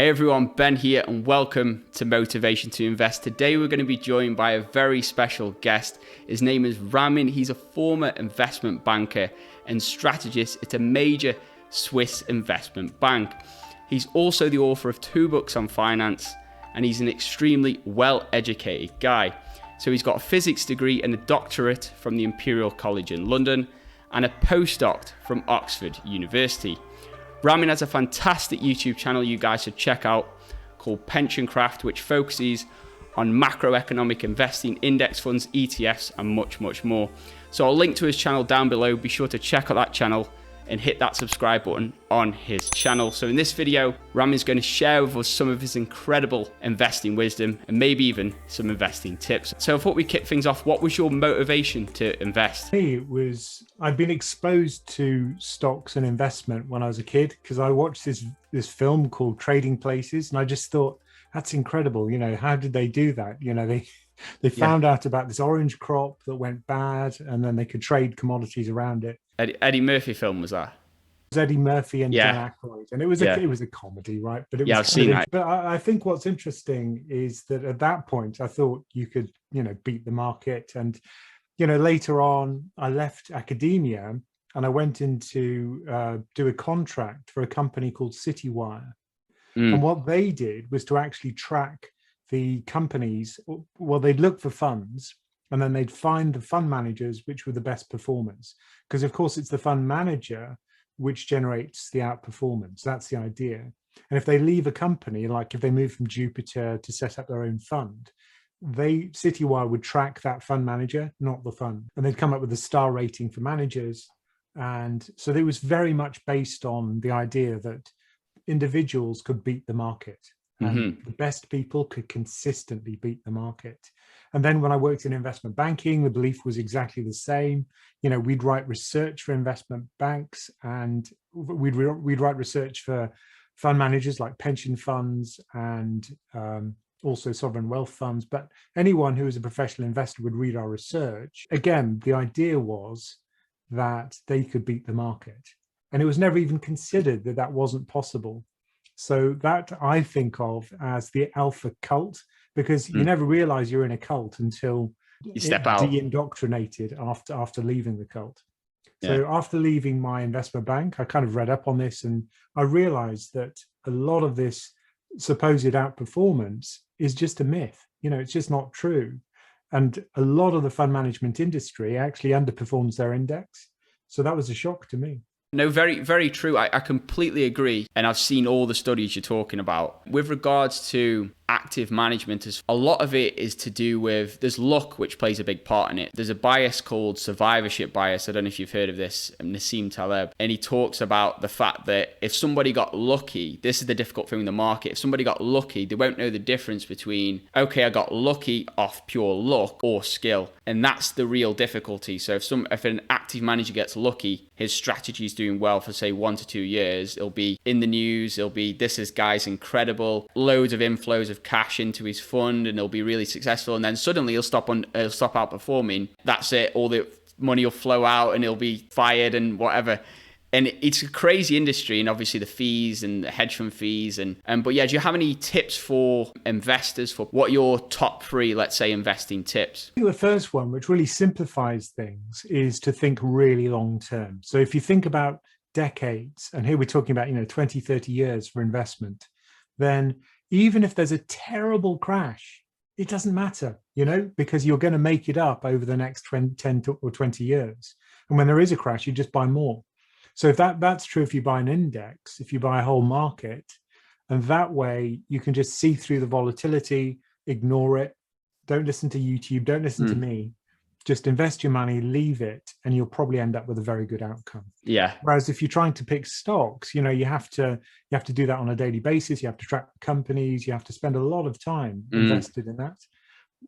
Hey everyone, Ben here and welcome to Motivation to Invest. Today we're going to be joined by a very special guest. His name is Ramin. He's a former investment banker and strategist at a major Swiss investment bank. He's also the author of 2 books on finance and he's an extremely well-educated guy. So he's got a physics degree and a doctorate from the Imperial College in London and a postdoc from Oxford University. Ramin has a fantastic YouTube channel you guys should check out called Pension Craft, which focuses on macroeconomic investing, index funds, ETFs, and much, much more. So I'll link to his channel down below. Be sure to check out that channel and hit that subscribe button on his channel. So in this video, Ramin's going to share with us some of his incredible investing wisdom and maybe even some investing tips. So I thought we'd kick things off. What was your motivation to invest? I'd been exposed to stocks and investment when I was a kid because I watched this film called Trading Places, and I just thought, that's incredible. You know, how did they do that? You know, they found out about this orange crop that went bad, and then they could trade commodities around it. Eddie Murphy film was that? It was Eddie Murphy and Dan Aykroyd, and it was a comedy, right? But I've seen that. But I think what's interesting is that at that point, I thought you could, beat the market. And later on, I left academia and I went into do a contract for a company called CITI. And what they did was to actually track the companies. Well, they'd look for funds and then they'd find the fund managers which were the best performers. Because of course, it's the fund manager which generates the outperformance. That's the idea. And if they leave a company, like if they move from Jupiter to set up their own fund, CityWire would track that fund manager, not the fund. And they'd come up with a star rating for managers. And so it was very much based on the idea that individuals could beat the market. And the best people could consistently beat the market. And then when I worked in investment banking, the belief was exactly the same. We'd write research for investment banks, and we'd write research for fund managers like pension funds and also sovereign wealth funds. But anyone who was a professional investor would read our research. Again, the idea was that they could beat the market. And it was never even considered that that wasn't possible. So that I think of as the alpha cult, because you never realize you're in a cult until you step out, de-indoctrinated after leaving the cult. So after leaving my investment bank, I kind of read up on this and I realized that a lot of this supposed outperformance is just a myth. It's just not true. And a lot of the fund management industry actually underperforms their index. So that was a shock to me. No, very, very true. I completely agree. And I've seen all the studies you're talking about. With regards to active management, a lot of it is to do with, there's luck, which plays a big part in it. There's a bias called Survivorship Bias. I don't know if you've heard of this, Nassim Taleb. And he talks about the fact that if somebody got lucky, this is the difficult thing in the market. If somebody got lucky, they won't know the difference between, okay, I got lucky off pure luck or skill. And that's the real difficulty. So if an active manager gets lucky, his strategy is doing well for say 1 to 2 years, it'll be in the news, this guy's incredible, loads of inflows of cash into his fund and he'll be really successful, and then suddenly he'll stop outperforming. That's it, all the money will flow out and he'll be fired and whatever. And it's a crazy industry, and obviously the fees and the hedge fund fees but yeah, do you have any tips for investors for what are your top 3, let's say, investing tips? I think the first one, which really simplifies things, is to think really long term. So if you think about decades, and here we're talking about 20, 30 years for investment, then even if there's a terrible crash, it doesn't matter, because you're going to make it up over the next 10 or 20 years. And when there is a crash, you just buy more. So if that's true, if you buy an index, if you buy a whole market, and that way you can just see through the volatility, ignore it, don't listen to YouTube, don't listen to me, just invest your money, leave it, and you'll probably end up with a very good outcome. Yeah. Whereas if you're trying to pick stocks, you have to do that on a daily basis. You have to track companies. You have to spend a lot of time invested in that.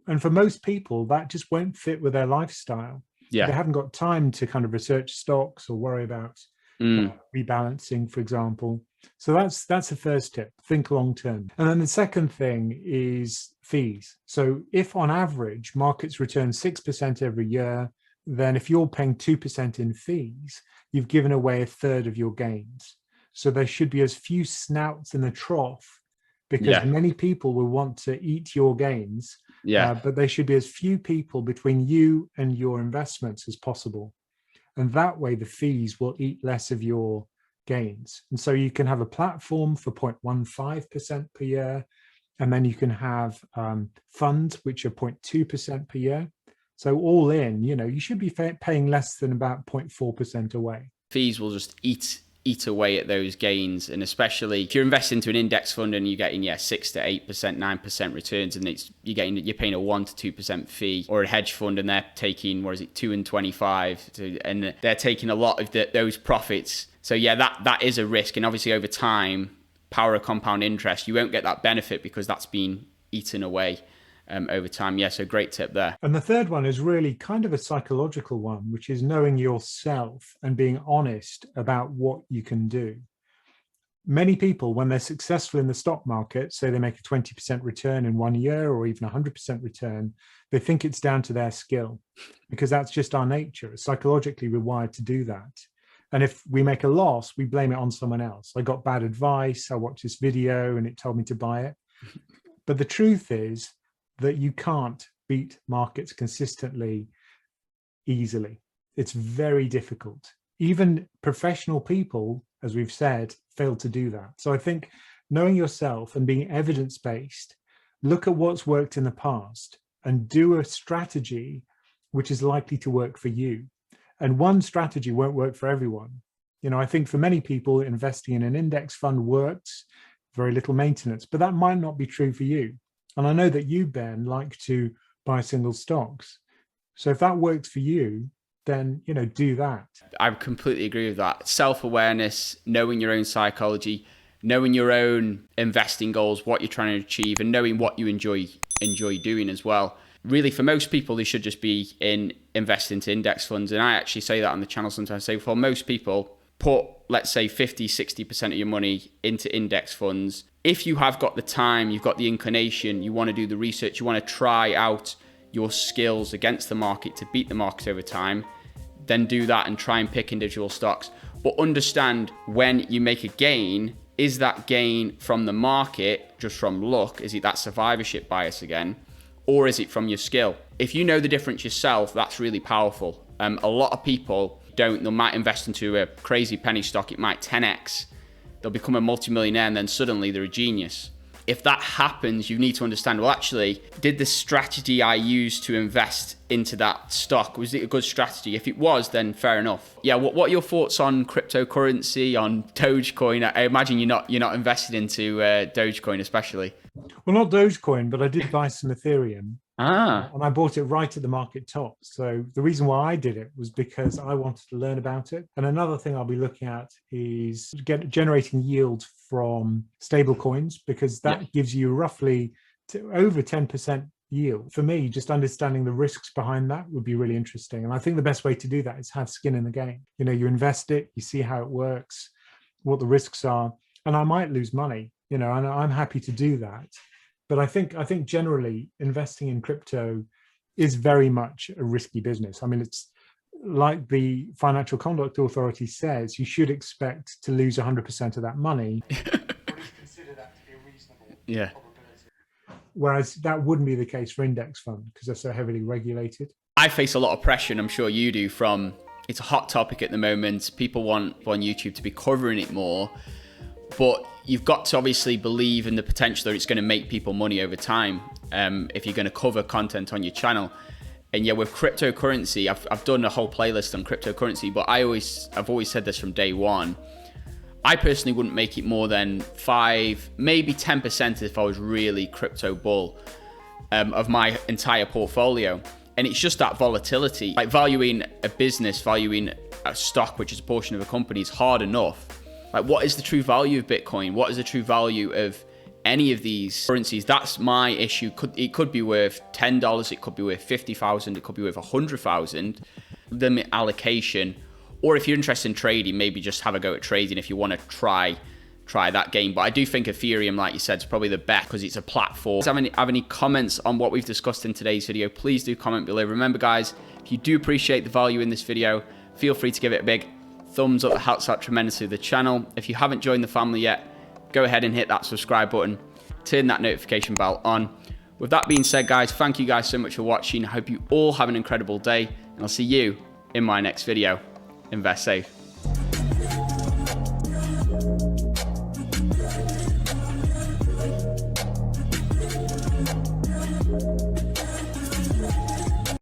And for most people, that just won't fit with their lifestyle. Yeah. They haven't got time to kind of research stocks or worry about rebalancing, for example. So that's the first tip, think long term. And then the second thing is fees. So if on average markets return 6% every year, then if you're paying 2% in fees, you've given away a third of your gains. So there should be as few snouts in the trough because many people will want to eat your gains, but there should be as few people between you and your investments as possible. And that way the fees will eat less of your gains. And so you can have a platform for 0.15% per year, and then you can have funds which are 0.2% per year. So all in, you should be paying less than about 0.4% away. Fees will just eat away at those gains, and especially if you're investing into an index fund and you're getting 6 to 8%, 9% returns, and you're paying a 1 to 2% fee, or a hedge fund and they're taking 2 and 25, and they're taking a lot of those profits. So that is a risk, and obviously over time, power of compound interest, you won't get that benefit because that's been eaten away over time. So great tip there. And the third one is really kind of a psychological one, which is knowing yourself and being honest about what you can do. Many people, when they're successful in the stock market, say they make a 20% return in 1 year or even 100% return, they think it's down to their skill, because that's just our nature. It's psychologically we're wired to do that. And if we make a loss, we blame it on someone else. I got bad advice. I watched this video and it told me to buy it. But the truth is that you can't beat markets consistently easily. It's very difficult. Even professional people, as we've said, fail to do that. So I think knowing yourself and being evidence-based, look at what's worked in the past and do a strategy which is likely to work for you. And one strategy won't work for everyone. I think for many people, investing in an index fund works, very little maintenance, but that might not be true for you. And I know that you, Ben, like to buy single stocks. So if that works for you, then, do that. I completely agree with that. Self-awareness, knowing your own psychology, knowing your own investing goals, what you're trying to achieve, and knowing what you enjoy doing as well. Really, for most people, they should just be investing into index funds. And I actually say that on the channel sometimes. I say for most people, put, let's say, 50, 60% of your money into index funds. If you have got the time, you've got the inclination, you want to do the research, you want to try out your skills against the market to beat the market over time, then do that and try and pick individual stocks. But understand, when you make a gain, is that gain from the market, just from luck? Is it that survivorship bias again? Or is it from your skill? If you know the difference yourself, that's really powerful. A lot of people don't. They might invest into a crazy penny stock. It might 10x. They'll become a multimillionaire and then suddenly they're a genius. If that happens, you need to understand, well, actually, did the strategy I used to invest into that stock, was it a good strategy? If it was, then fair enough. What are your thoughts on cryptocurrency, on Dogecoin? I imagine you're not invested into Dogecoin especially. Well, not Dogecoin, but I did buy some Ethereum. And I bought it right at the market top. So the reason why I did it was because I wanted to learn about it. And another thing I'll be looking at is generating yield from stable coins, because that gives you roughly over 10% yield. For me, just understanding the risks behind that would be really interesting. And I think the best way to do that is have skin in the game. You invest it, you see how it works, what the risks are, and I might lose money, and I'm happy to do that. But I think generally investing in crypto is very much a risky business. I mean, it's like the Financial Conduct Authority says, you should expect to lose 100% of that money. Consider that to be a reasonable probability. Whereas that wouldn't be the case for index funds because they're so heavily regulated. I face a lot of pressure, and I'm sure you do, it's a hot topic at the moment. People want on YouTube to be covering it more. But you've got to obviously believe in the potential that it's going to make people money over time if you're going to cover content on your channel. And with cryptocurrency, I've done a whole playlist on cryptocurrency, but I've always said this from day one. I personally wouldn't make it more than 5, maybe 10% if I was really crypto bull of my entire portfolio. And it's just that volatility. Like valuing a business, valuing a stock, which is a portion of a company, is hard enough. Like, what is the true value of Bitcoin? What is the true value of any of these currencies? That's my issue. It could be worth $10, it could be worth 50,000, it could be worth 100,000. Limit allocation, or if you're interested in trading, maybe just have a go at trading if you want to try that game. But I do think Ethereum, like you said, is probably the best because it's a platform. Have any comments on what we've discussed in today's video? Please do comment below. Remember, guys, if you do appreciate the value in this video, feel free to give it a big thumbs up. That helps out tremendously the channel. If you haven't joined the family yet, go ahead and hit that subscribe button. turn that notification bell on. With that being said, guys, thank you guys so much for watching. I hope you all have an incredible day, and I'll see you in my next video. Invest safe.